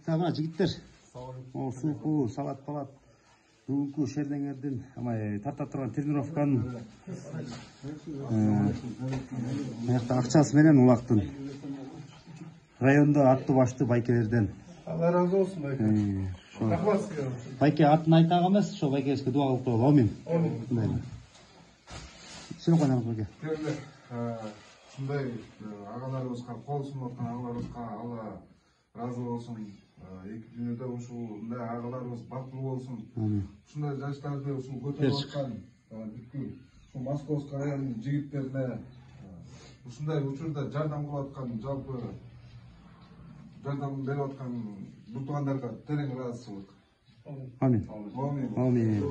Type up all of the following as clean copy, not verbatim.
Tamam жигиттер. О, сууку, салат палат. Бүгүнкү шердеңердин тарта турган тренировканын аякта акчасы менен улактын райондо аттуу баштуу байкелерден. Алла разы болсун байке. Рахмат сизге. Байке атын айта эмес, ошо байкебизге дуа кылып коелу. Амин. Амин. Сен кандай байке? Ушундай агаларыбызга кол сунуп аткан агаларыбызга Алла разы болсун. Эки дүйнөдө ушундай агаларыбыз бактылуу болсун. Ушундай жаштарды ушул көтөрүп аткан бүткүл ушул Московский районунун жигиттерине ушундай учурда жардам кылып аткан, жалпы жардам берип аткан бул туугандарга терең ыраазычылык. Амин. Амин.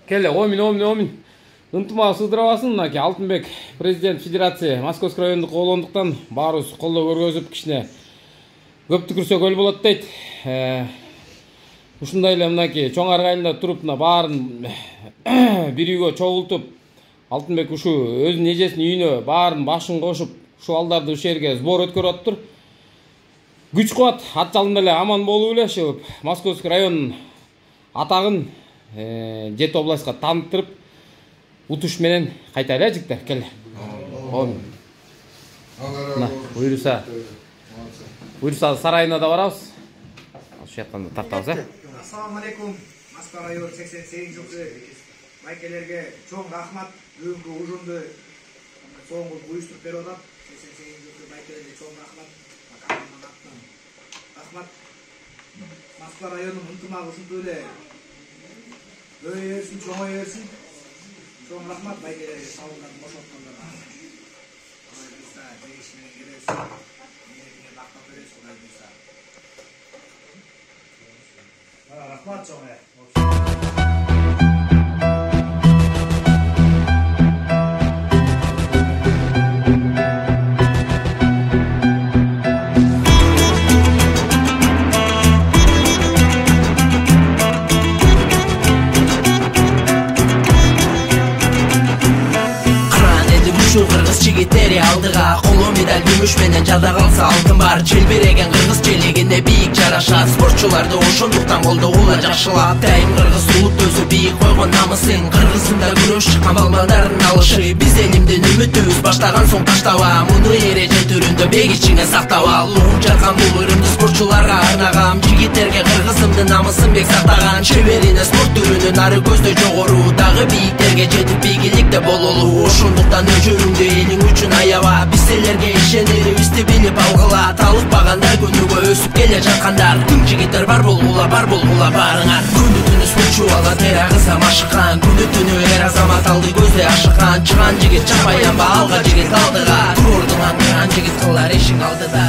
Келе, амин. Ынтымак сыдырабасын, мынакей Алтынбек президент федерация Московский райондук колондуктан баарыбыз колдоо көргөзүп кичине көп түкүрсөк өл болот дейт. Ушундай эле мынакей чоң аргайында туруп мына баарын бир үйгө чогултуп, Алтынбек ушу өзүнүн эжесинин үйүнө баарын башын кошуп, ушу балдарды ушул жерге сбор өткөрүп атыптыр. Күч кубат ат жалында эле аман болуп эле ошо Московский районунун атагын Жети областка тааныттырып, утуш менен кайта эле жигиттер. Келе. Мына буйруса сарайына да барабыз. Ошол жактан да тартабыз, Ассаламу алейкум. Москва району 88-жылкы байкелерге чоң рахмат. Бүгүнкү ужунду соңку буюштуруп берип атат. 88-жылкы байкелерге чоң рахмат. Рахмат. Москва районунун ынтымагы ушунтип эле көбөйө берсин, чоңое берсин. Чоң рахмат байкелерге салынган бошоткондарга. Рахмат чоңе. Кыргыз жигиттери алдыга коло медаль күмүш менен жада калса алтын бар. Желбиреген кыргыз желегине бийик жарашат. Спортчуларды ошондуктан колдогула жакшылап. Дайым кыргыз улут өзү бийик койгон намысын. Кыргызында күрөш чыккан балбалдардын алышы. Биз элимдин үмүтүбүз баштаган соң таштаба. Муну эреже түрүндө бек ичиңе сактап ал. Улуу жаркан бул ырымды спортчуларга арнагам. Жигиттерге кыргызымдын намысын бек сактаган. Шеберине спорт түрүнүн ары көздөй жогору. Дагы бийиктерге жетип бийгиликте бололу. Ошондуктан өжөрүңдү элиң үчүн аяба. Биз силерге ишенерибизди билип алгыла. Талыкпагандар күнүгө өсүп келе жаткандар. Тың жигиттер бар болгула барыңар. Күнү түнү спортчу бала тер агызам ашыккан. Күнү түнү эр азамат алды көздөй ашыккан. Чыган жигит чапаянба алга жигит алдыга. Турордун аңгыран жигит кылар эшик алдыда.